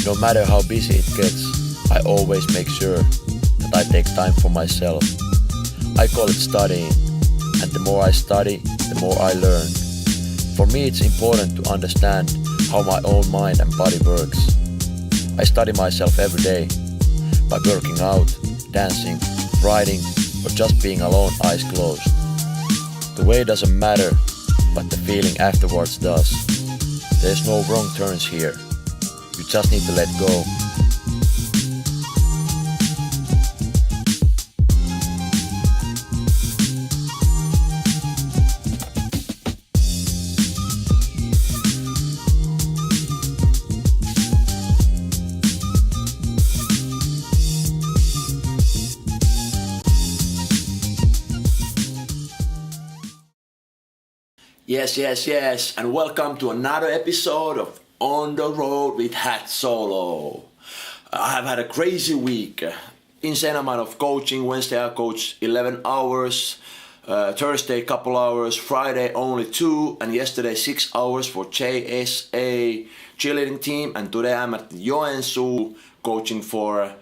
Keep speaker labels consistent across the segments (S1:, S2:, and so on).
S1: No matter how busy it gets, I always make sure that I take time for myself. I call it studying, and the more I study, the more I learn. For me, it's important to understand how my own mind and body works. I study myself every day by working out, dancing, writing, or just being alone, eyes closed. The way doesn't matter, but the feeling afterwards does. There's no wrong turns here. You just need to let go. Yes, and welcome to another episode of On the Road with Hat Solo. I have had a crazy week. Insane amount of coaching. Wednesday I coached 11 hours, Thursday couple hours, Friday only 2, and yesterday 6 hours for JSA cheerleading team. And today I'm at Joensuu coaching for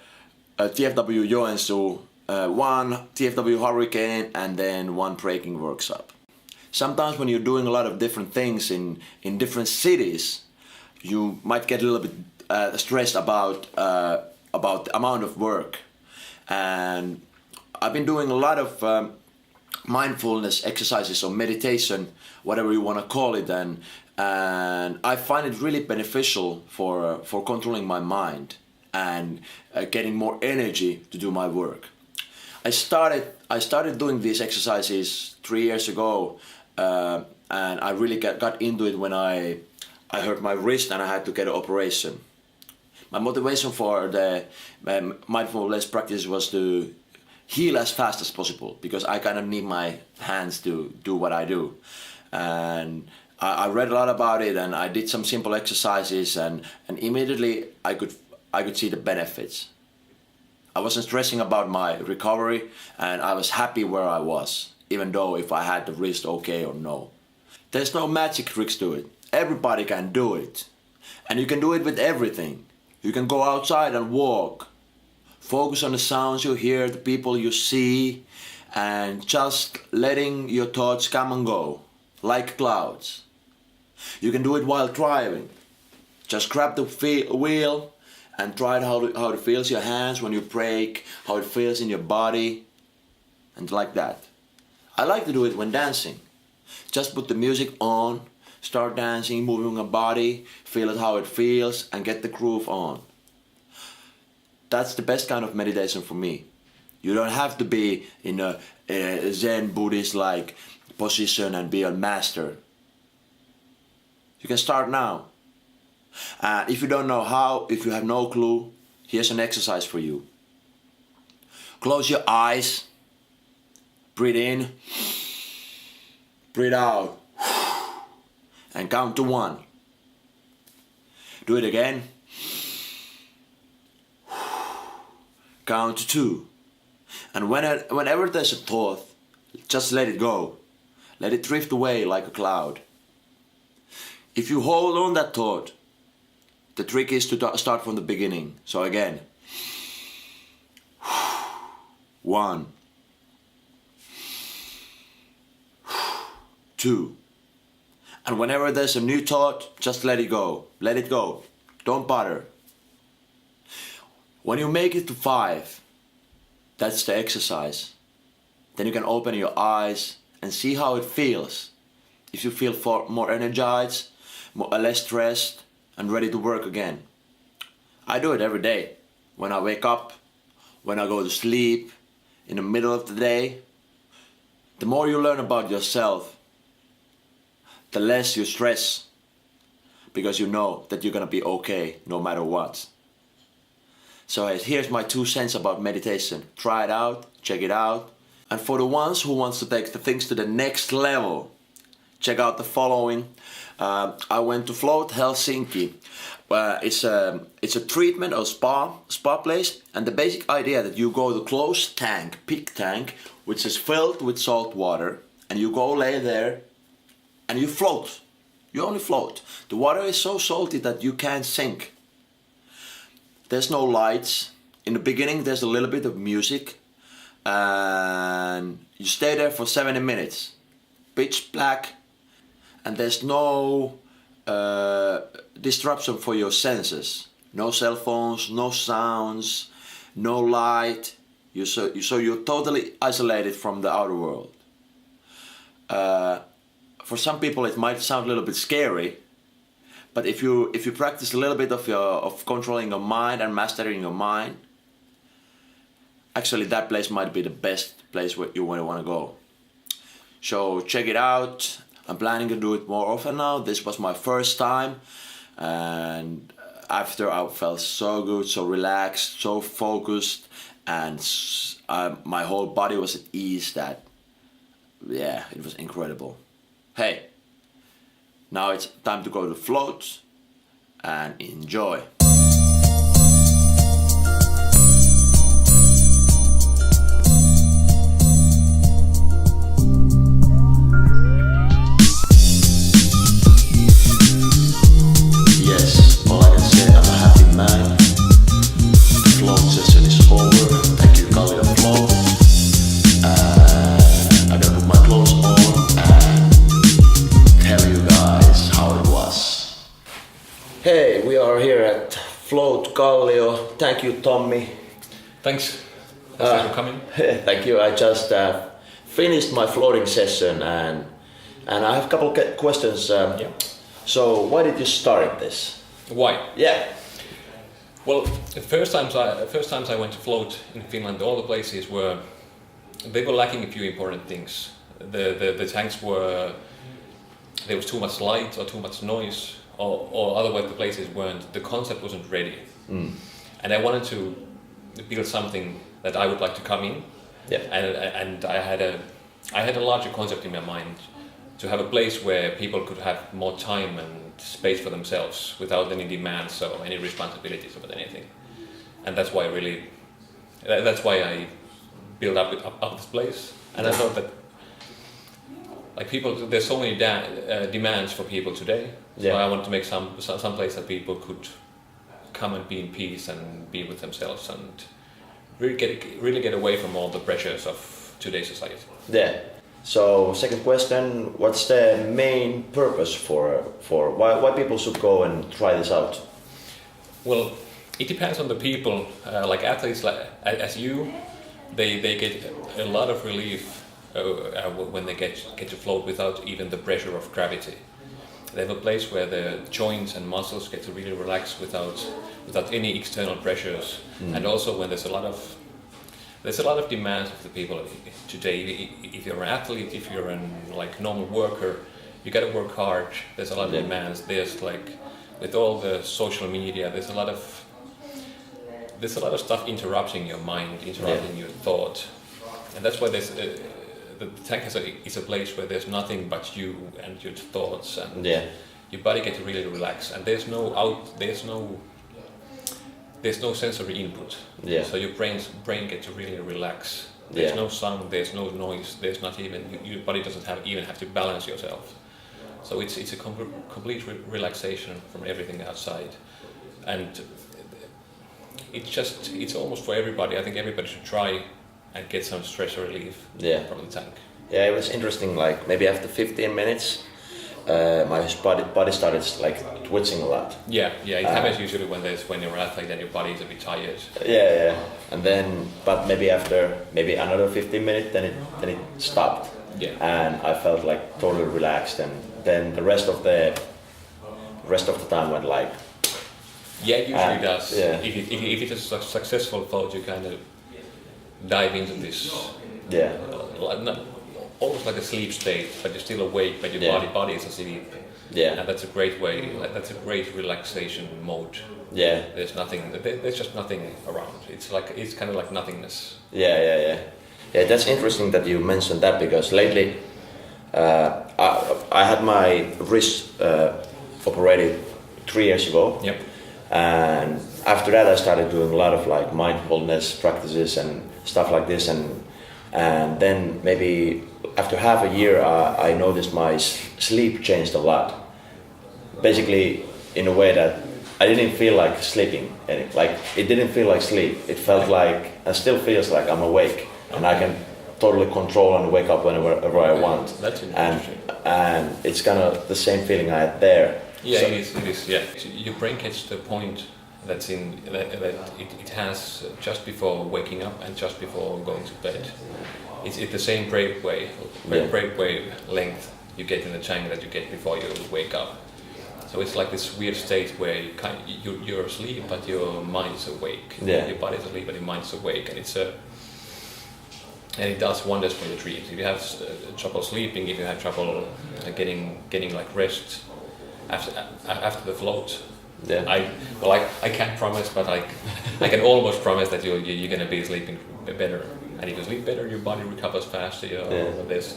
S1: TFW Joensuu, one TFW Hurricane, and then one breaking workshop. Sometimes when you're doing a lot of different things in different cities, you might get a little bit stressed about the amount of work. And I've been doing a lot of mindfulness exercises or meditation, whatever you want to call it, and I find it really beneficial for controlling my mind and getting more energy to do my work. I started doing these exercises 3 years ago. And I really got into it when I hurt my wrist and I had to get an operation. My motivation for the mindfulness practice was to heal as fast as possible because I kind of need my hands to do what I do. And I read a lot about it and I did some simple exercises and immediately I could see the benefits. I wasn't stressing about my recovery and I was happy where I was, even though if I had the wrist okay or no. There's no magic tricks to it. Everybody can do it. And you can do it with everything. You can go outside and walk. Focus on the sounds you hear, the people you see, and just letting your thoughts come and go, like clouds. You can do it while driving. Just grab the wheel and try how it feels your hands when you brake, how it feels in your body, and like that. I like to do it when dancing. Just put the music on, start dancing, moving your body, feel it how it feels, and get the groove on. That's the best kind of meditation for me. You don't have to be in a Zen Buddhist-like position and be a master. You can start now. And if you don't know how, if you have no clue, here's an exercise for you. Close your eyes. Breathe in, breathe out, and count to 1. Do it again. Count to 2. And whenever there's a thought, just let it go. Let it drift away like a cloud. If you hold on that thought, the trick is to start from the beginning. So again. 1. 2. And whenever there's a new thought, just let it go. Let it go. Don't bother. When you make it to 5, that's the exercise. Then you can open your eyes and see how it feels. If you feel more energized, less stressed, and ready to work again. I do it every day. When I wake up, when I go to sleep, in the middle of the day. The more you learn about yourself, the less you stress, because you know that you're gonna be okay no matter what. So here's my 2 cents about meditation. Try it out, check it out. And for the ones who wants to take the things to the next level, check out the following. I went to Float Helsinki. It's a treatment or spa place, and the basic idea that you go to closed tank, pig tank, which is filled with salt water, and you go lay there and you float. You only float. The water is so salty that you can't sink. there's no lights. In the beginning, there's a little bit of music, and you stay there for 70 minutes, pitch black, and there's no disruption for your senses. No cell phones, no sounds, no light. So you're totally isolated from the outer world. For some people, it might sound a little bit scary, but if you practice a little bit of controlling your mind and mastering your mind, actually that place might be the best place where you want to go. So check it out. I'm planning to do it more often now. This was my first time, and after I felt so good, so relaxed, so focused, and my whole body was at ease. That, yeah, it was incredible. Hey, now it's time to go to float and enjoy. Yes, all I can say, I'm a happy man. The float session is over. Thank you, Kallio Flow. I'm gonna put my clothes on and tell you guys how it was. Hey, we are here at Float Kallio. Thank you, Tommy.
S2: Thanks for coming.
S1: Thank you. I just finished my floating session, and I have a couple of questions.
S2: Yeah.
S1: So, why did you start this?
S2: Why?
S1: Yeah.
S2: Well, the first times I went to float in Finland, all the places were lacking a few important things. The tanks there was too much light or too much noise, or otherwise the places the concept wasn't ready. And I wanted to build something that I would like to come in.
S1: Yeah.
S2: And I had a larger concept in my mind, to have a place where people could have more time and space for themselves without any demands or any responsibilities about anything. And that's why I built up this place. And I thought that, like, there's so many demands for people today. So I wanted to make some place that people could come and be in peace and be with themselves and really get away from all the pressures of today's society.
S1: Yeah. So, second question, what's the main purpose for why people should go and try this out?
S2: Well, it depends on the people. Like athletes, as you, they get a lot of relief when they get to float without even the pressure of gravity. They have a place where the joints and muscles get to really relax without any external pressures, and also when there's a lot of demands of the people today. If you're an athlete, if you're an normal worker, you gotta work hard. There's a lot of demands. There's with all the social media, there's a lot of stuff interrupting your mind, interrupting your thought, and that's why the tank is a place where there's nothing but you and your thoughts, and your body gets to really relax, and there's no sensory input. So your brain gets to really relax. There's no sound, there's no noise, there's not even, your body doesn't even have to balance yourself. So it's a complete relaxation from everything outside. And it's almost for everybody. I think everybody should try and get some stress relief from the tank. Yeah, it was interesting, maybe after 15 minutes, my body started twitching a lot. Yeah, it happens usually when you're an athlete and your body is a bit tired. Yeah, and then, but maybe after another 15 minutes, then it stopped. Yeah. And I felt totally relaxed, and then the rest of the time went Yeah, it usually does. Yeah. If it's a successful float, you kind of dive into this. Yeah. Almost like a sleep state, but you're still awake, but your body is asleep. Yeah. And that's a great way. That's a great relaxation mode. Yeah. There's just nothing around. It's kind of like nothingness. Yeah. That's interesting that you mentioned that, because lately I had my wrist operated 3 years ago. Yep. And after that I started doing a lot of mindfulness practices and stuff like this, and then maybe after half a year I noticed my sleep changed a lot. Basically in a way that I didn't feel like sleeping. Like it didn't feel like sleep. It felt like, and still feels like I'm awake, and I can totally control and wake up whenever I want.
S1: That's
S2: and it's kind of the same feeling I had there.
S1: Yeah, so, it is. Yeah, your brain gets to the point that it has just before waking up and just before going to bed. It's the same brainwave length you get in the tank that you get before you wake up. So it's like this weird state where you're asleep but your mind's awake.
S2: Yeah.
S1: Your body's asleep but your mind's awake, and it does wonders for your dreams. If you have trouble sleeping, if you have trouble getting like rest after the float, I can't promise, but I can almost promise that you're gonna be sleeping better. And if you sleep better, your body recovers faster. There's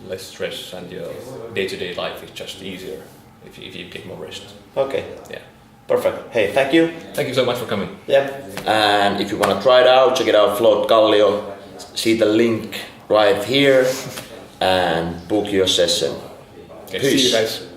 S1: less stress, and your day-to-day life is just easier if you get more rest.
S2: Okay.
S1: Yeah.
S2: Perfect. Hey, thank you.
S1: Thank you so much for coming.
S2: Yeah. And if you want to try it out, check it out, Float Kallio. See the link right here and book your session.
S1: Okay, see you guys.